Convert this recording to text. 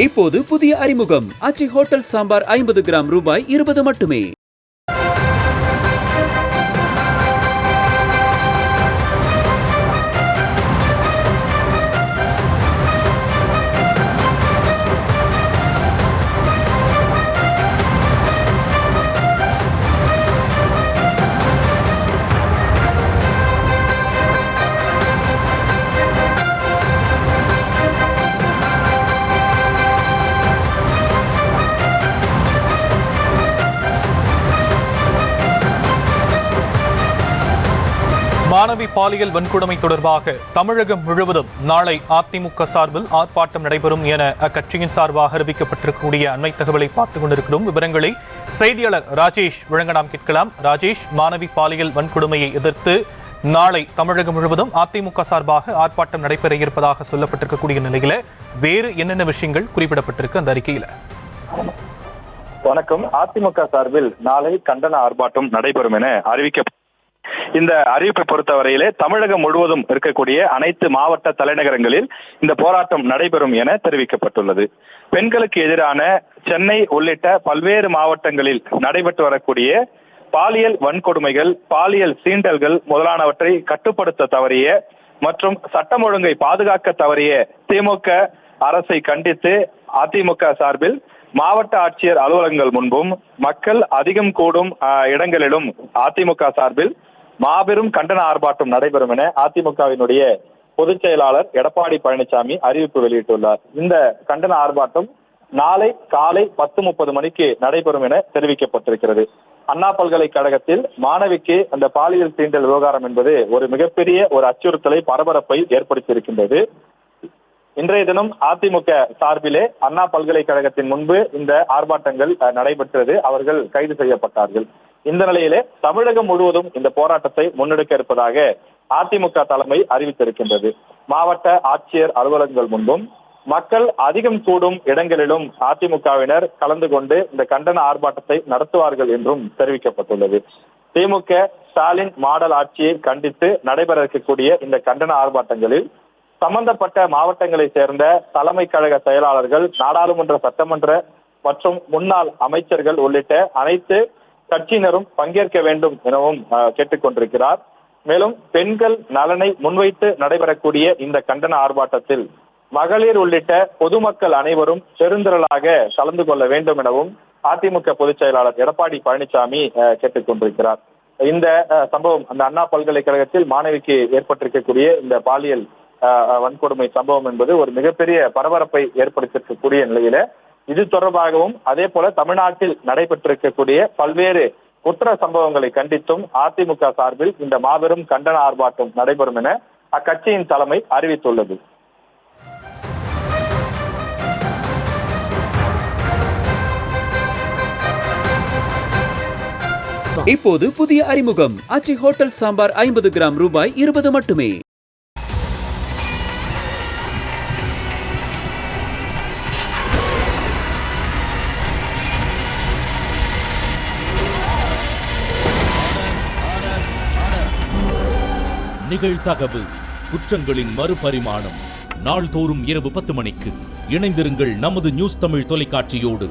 இப்போது புதிய அறிமுகம் ஆச்சி ஹோட்டல் சாம்பார் 50 கிராம் ரூபாய் 20 மட்டுமே. மாணவி பாலியல் வன்கொடுமை தொடர்பாக தமிழகம் முழுவதும் நாளை அதிமுக சார்பில் ஆர்ப்பாட்டம் நடைபெறும் என அக்கட்சியின் சார்பாக அறிவிக்கப்பட்டிருக்கக்கூடிய அண்மை தகவலை பார்த்துக் கொண்டிருக்கிறோம். விவரங்களை செய்தியாளர் ராஜேஷ் வழங்க நாம் கேட்கலாம். ராஜேஷ், மாணவி பாலியல் வன்கொடுமையை எதிர்த்து நாளை தமிழகம் முழுவதும் அதிமுக சார்பாக ஆர்ப்பாட்டம் நடைபெற இருப்பதாக சொல்லப்பட்டிருக்கக்கூடிய நிலையில வேறு என்னென்ன விஷயங்கள் குறிப்பிடப்பட்டிருக்கு அந்த அறிக்கையில? வணக்கம். அதிமுக சார்பில் நாளை கண்டன ஆர்ப்பாட்டம் நடைபெறும் என அறிவிக்க. இந்த அறிவிப்பை பொறுத்தவரையிலே தமிழகம் முழுவதும் இருக்கக்கூடிய அனைத்து மாவட்ட தலைநகரங்களில் இந்த போராட்டம் நடைபெறும் என தெரிவிக்கப்பட்டுள்ளது. பெண்களுக்கு எதிரான சென்னை உள்ளிட்ட பல்வேறு மாவட்டங்களில் நடைபெற்று வரக்கூடிய பாலியல் வன்கொடுமைகள், பாலியல் சீண்டல்கள் முதலானவற்றை கட்டுப்படுத்த தவறிய மற்றும் சட்டம் ஒழுங்கை பாதுகாக்க தவறிய திமுக அரசை கண்டித்து அதிமுக சார்பில் மாவட்ட ஆட்சியர் அலுவலகங்கள் முன்பும் மக்கள் அதிகம் கூடும் இடங்களிலும் அதிமுக சார்பில் மாபெரும் கண்டன ஆர்ப்பாட்டம் நடைபெறும் என அதிமுகவினுடைய பொதுச் செயலாளர் எடப்பாடி பழனிசாமி அறிவிப்பு வெளியிட்டுள்ளார். இந்த கண்டன ஆர்ப்பாட்டம் நாளை காலை 10:30 மணிக்கு நடைபெறும் என தெரிவிக்கப்பட்டிருக்கிறது. அண்ணா பல்கலைக்கழகத்தில் மாணவிக்கு அந்த பாலியல் சீண்டல் விவகாரம் என்பது ஒரு மிகப்பெரிய ஒரு அச்சுறுத்தலை, பரபரப்பை ஏற்படுத்தியிருக்கின்றது. இன்றைய தினம் அதிமுக சார்பிலே அண்ணா பல்கலைக்கழகத்தின் முன்பு இந்த ஆர்ப்பாட்டங்கள் நடைபெற்றது. அவர்கள் கைது செய்யப்பட்டார்கள். இந்த நிலையிலே தமிழகம் முழுவதும் இந்த போராட்டத்தை முன்னெடுக்க இருப்பதாக அதிமுக தலைமை அறிவித்திருக்கின்றது. மாவட்ட ஆட்சியர் அலுவலகங்கள் முன்பும் மக்கள் அதிகம் கூடும் இடங்களிலும் அதிமுகவினர் கலந்து கொண்டு இந்த கண்டன ஆர்ப்பாட்டத்தை நடத்துவார்கள் என்றும் தெரிவிக்கப்பட்டுள்ளது. திமுக ஸ்டாலின் மாடல் ஆட்சியை கண்டித்து நடைபெற இருக்கக்கூடிய இந்த கண்டன ஆர்ப்பாட்டங்களில் சம்பந்தப்பட்ட மாவட்டங்களை சேர்ந்த தலைமை கழக செயலாளர்கள், நாடாளுமன்ற, சட்டமன்ற மற்றும் முன்னாள் அமைச்சர்கள் உள்ளிட்ட அனைத்து கட்சியினரும் பங்கேற்க வேண்டும் எனவும் கேட்டுக்கொண்டிருக்கிறார். மேலும் பெண்கள் நலனை முன்வைத்து நடைபெறக்கூடிய இந்த கண்டன ஆர்ப்பாட்டத்தில் மகளிர் உள்ளிட்ட பொதுமக்கள் அனைவரும் பெருந்திரளாக கலந்து கொள்ள வேண்டும் எனவும் அதிமுக பொதுச் செயலாளர் எடப்பாடி பழனிசாமி கேட்டுக்கொண்டிருக்கிறார். இந்த சம்பவம், அந்த அண்ணா பல்கலைக்கழகத்தில் மாணவிக்கு ஏற்பட்டிருக்கக்கூடிய இந்த பாலியல் வன்கொடுமை சம்பவம் என்பது ஒரு மிகப்பெரிய பரபரப்பை ஏற்படுத்தியிருக்கக்கூடிய நிலையில இது தொடர்பாகவும் அதே போல தமிழ்நாட்டில் நடைபெற்றிருக்கக்கூடிய பல்வேறு குற்ற சம்பவங்களை கண்டித்தும் அதிமுக சார்பில் இந்த மாபெரும் கண்டன ஆர்ப்பாட்டம் நடைபெறும் என அக்கட்சியின் தலைமை அறிவித்துள்ளது. இப்போது புதிய அறிமுகம் ஆச்சி ஹோட்டல் சாம்பார் 50 கிராம் ரூபாய் 20 மட்டுமே. நிகழ்தகவு குற்றங்களின் மறுபரிமாணம். நாள்தோறும் இரவு 10 மணிக்கு இணைந்திருங்கள் நமது நியூஸ் தமிழ் தொலைக்காட்சியோடு.